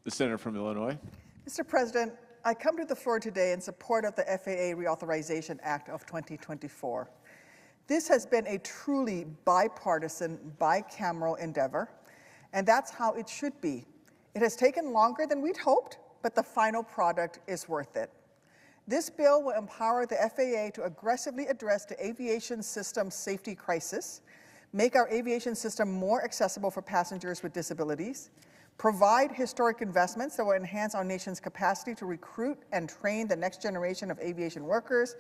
The senator from Illinois. Mr. President, I come to the floor today in support of the FAA Reauthorization Act of 2024. This has been a truly bipartisan, bicameral endeavor, and that's how it should be. It has taken longer than we'd hoped, but the final product is worth it. This bill will empower the FAA to aggressively address the aviation system safety crisis, make our aviation system more accessible for passengers with disabilities, provide historic investments that will enhance our nation's capacity to recruit and train the next generation of aviation workers,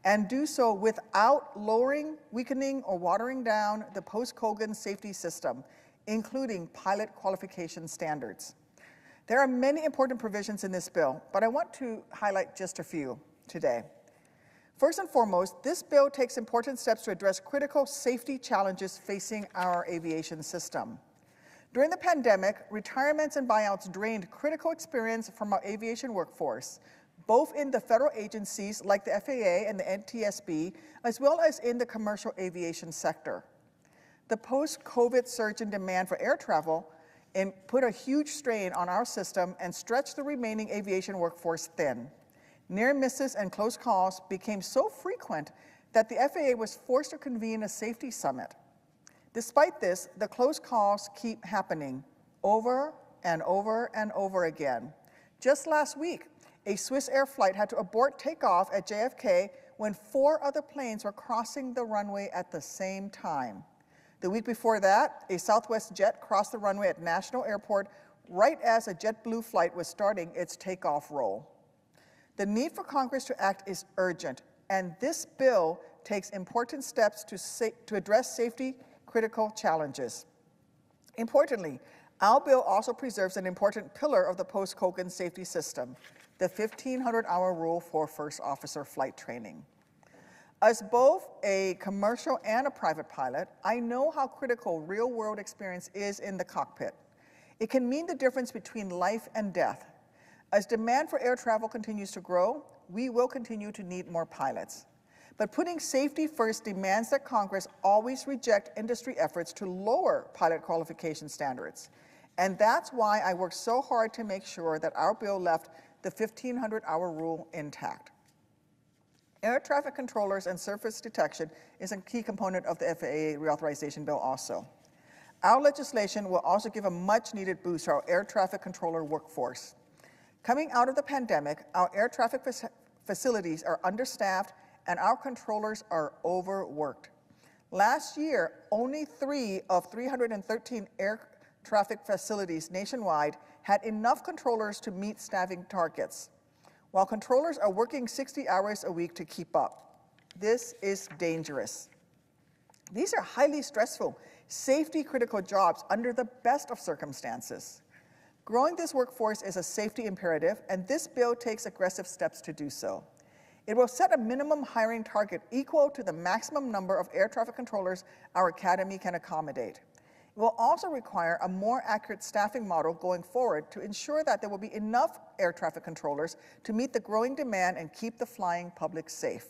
and do so without lowering, weakening, or watering down the post-Colgan safety system, including pilot qualification standards. There are many important provisions in this bill, but I want to highlight just a few today. First and foremost, this bill takes important steps to address critical safety challenges facing our aviation system. During the pandemic, retirements and buyouts drained critical experience from our aviation workforce, both in the federal agencies like the FAA and the NTSB, as well as in the commercial aviation sector. The post-COVID surge in demand for air travel put a huge strain on our system and stretched the remaining aviation workforce thin. Near misses and close calls became so frequent that the FAA was forced to convene a safety summit. Despite this, the close calls keep happening over and over and over again. Just last week, a Swiss Air flight had to abort takeoff at JFK when 4 other planes were crossing the runway at the same time. The week before that, a Southwest jet crossed the runway at National Airport right as a JetBlue flight was starting its takeoff roll. The need for Congress to act is urgent, and this bill takes important steps to address safety-critical challenges. Importantly, our bill also preserves an important pillar of the post-Colgan safety system, the 1,500-hour rule for first officer flight training. As both a commercial and a private pilot, I know how critical real-world experience is in the cockpit. It can mean the difference between life and death. As demand for air travel continues to grow, we will continue to need more pilots. But putting safety first demands that Congress always reject industry efforts to lower pilot qualification standards. And that's why I worked so hard to make sure that our bill left the 1,500-hour rule intact. Air traffic controllers and surface detection is a key component of the FAA reauthorization bill also. Our legislation will also give a much-needed boost to our air traffic controller workforce. Coming out of the pandemic, our air traffic facilities are understaffed and our controllers are overworked. Last year, only 3 of 313 air traffic facilities nationwide had enough controllers to meet staffing targets, while controllers are working 60 hours a week to keep up. This is dangerous. These are highly stressful, safety-critical jobs under the best of circumstances. Growing this workforce is a safety imperative, and this bill takes aggressive steps to do so. It will set a minimum hiring target equal to the maximum number of air traffic controllers our academy can accommodate. It will also require a more accurate staffing model going forward to ensure that there will be enough air traffic controllers to meet the growing demand and keep the flying public safe.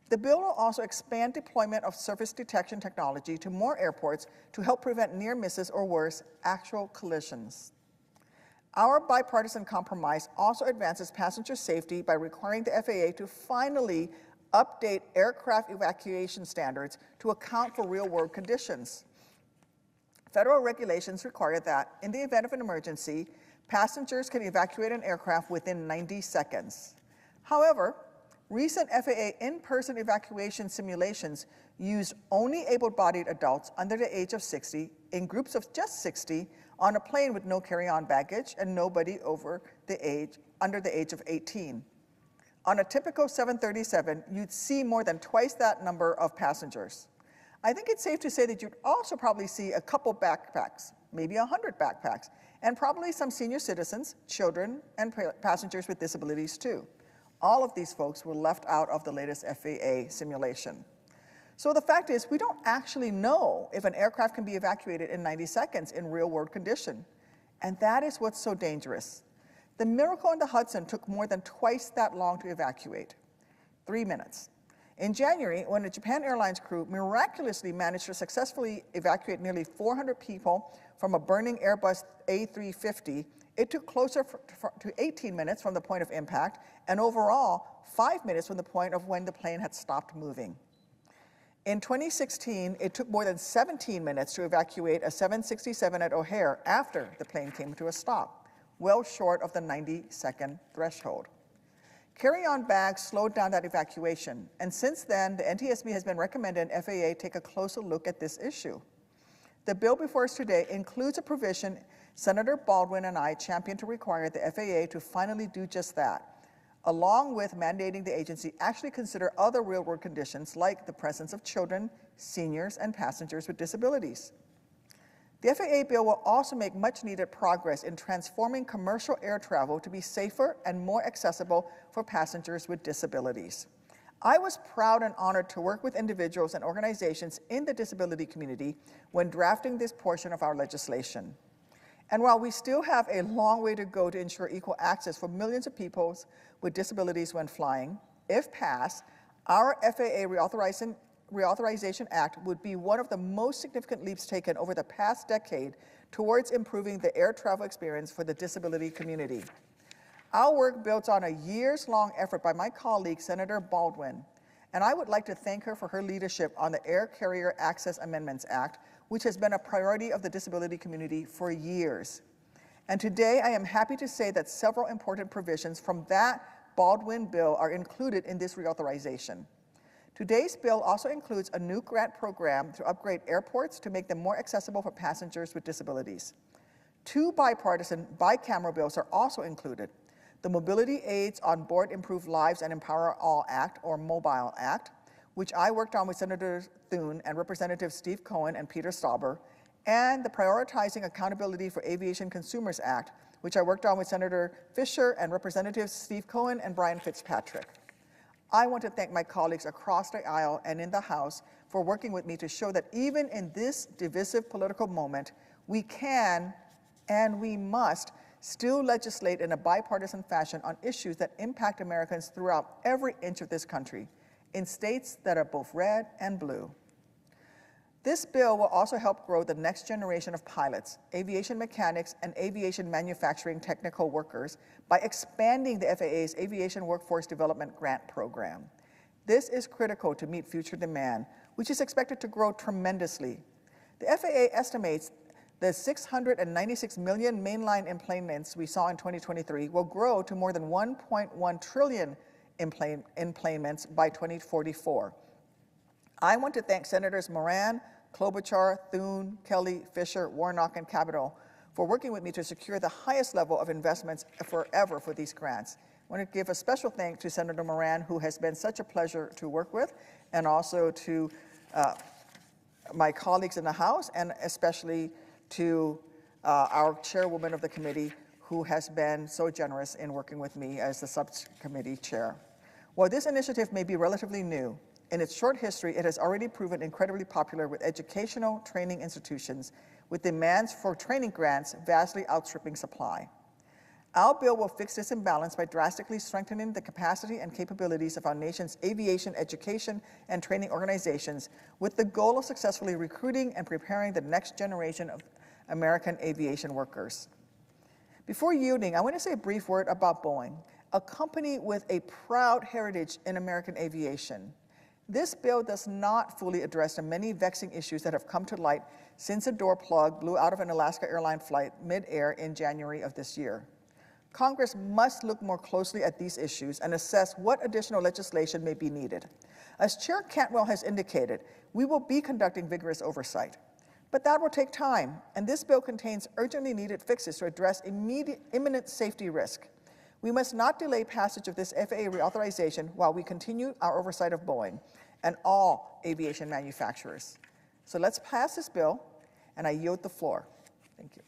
The bill will also expand deployment of surface detection technology to more airports to help prevent near misses or worse, actual collisions. Our bipartisan compromise also advances passenger safety by requiring the FAA to finally update aircraft evacuation standards to account for real-world conditions. Federal regulations require that, in the event of an emergency, passengers can evacuate an aircraft within 90 seconds. However, recent FAA in-person evacuation simulations used only able-bodied adults under the age of 60 in groups of just 60 on a plane with no carry-on baggage and nobody under the age of 18. On a typical 737, you'd see more than twice that number of passengers. I think it's safe to say that you'd also probably see a couple backpacks, maybe 100 backpacks, and probably some senior citizens, children, and passengers with disabilities too. All of these folks were left out of the latest FAA simulation. So the fact is, we don't actually know if an aircraft can be evacuated in 90 seconds in real-world condition. And that is what's so dangerous. The Miracle on the Hudson took more than twice that long to evacuate, 3 minutes. In January, when a Japan Airlines crew miraculously managed to successfully evacuate nearly 400 people from a burning Airbus A350, It took closer to 18 minutes from the point of impact, and overall, 5 minutes from the point of when the plane had stopped moving. In 2016, it took more than 17 minutes to evacuate a 767 at O'Hare after the plane came to a stop, well short of the 90-second threshold. Carry-on bags slowed down that evacuation, and since then, the NTSB has been recommending FAA take a closer look at this issue. The bill before us today includes a provision Senator Baldwin and I championed to require the FAA to finally do just that, along with mandating the agency actually consider other real-world conditions like the presence of children, seniors, and passengers with disabilities. The FAA bill will also make much-needed progress in transforming commercial air travel to be safer and more accessible for passengers with disabilities. I was proud and honored to work with individuals and organizations in the disability community when drafting this portion of our legislation. And while we still have a long way to go to ensure equal access for millions of people with disabilities when flying, if passed, our FAA Reauthorization Act would be one of the most significant leaps taken over the past decade towards improving the air travel experience for the disability community. Our work builds on a years-long effort by my colleague, Senator Baldwin, and I would like to thank her for her leadership on the Air Carrier Access Amendments Act, which has been a priority of the disability community for years. And today, I am happy to say that several important provisions from that Baldwin bill are included in this reauthorization. Today's bill also includes a new grant program to upgrade airports to make them more accessible for passengers with disabilities. 2 bipartisan bicameral bills are also included: the Mobility Aids on Board Improve Lives and Empower All Act, or MOBILE Act, which I worked on with Senator Thune and Representatives Steve Cohen and Peter Stauber, and the Prioritizing Accountability for Aviation Consumers Act, which I worked on with Senator Fisher and Representatives Steve Cohen and Brian Fitzpatrick. I want to thank my colleagues across the aisle and in the House for working with me to show that even in this divisive political moment, we can and we must still legislate in a bipartisan fashion on issues that impact Americans throughout every inch of this country, in states that are both red and blue. This bill will also help grow the next generation of pilots, aviation mechanics, and aviation manufacturing technical workers by expanding the FAA's Aviation Workforce Development Grant Program. This is critical to meet future demand, which is expected to grow tremendously. The FAA estimates the 696 million mainline enplanements we saw in 2023 will grow to more than 1.1 trillion enplanements by 2044. I want to thank Senators Moran, Klobuchar, Thune, Kelly, Fisher, Warnock, and Capito for working with me to secure the highest level of investments forever for these grants. I want to give a special thanks to Senator Moran, who has been such a pleasure to work with, and also to my colleagues in the House, and especially to our chairwoman of the committee, who has been so generous in working with me as the subcommittee chair. While this initiative may be relatively new, in its short history, it has already proven incredibly popular with educational training institutions, with demands for training grants vastly outstripping supply. Our bill will fix this imbalance by drastically strengthening the capacity and capabilities of our nation's aviation education and training organizations, with the goal of successfully recruiting and preparing the next generation of American aviation workers. Before yielding, I want to say a brief word about Boeing, a company with a proud heritage in American aviation. This bill does not fully address the many vexing issues that have come to light since a door plug blew out of an Alaska airline flight mid-air in January of this year. Congress must look more closely at these issues and assess what additional legislation may be needed. As Chair Cantwell has indicated, we will be conducting vigorous oversight. But that will take time, and this bill contains urgently needed fixes to address imminent safety risk. We must not delay passage of this FAA reauthorization while we continue our oversight of Boeing and all aviation manufacturers. So let's pass this bill, and I yield the floor. Thank you.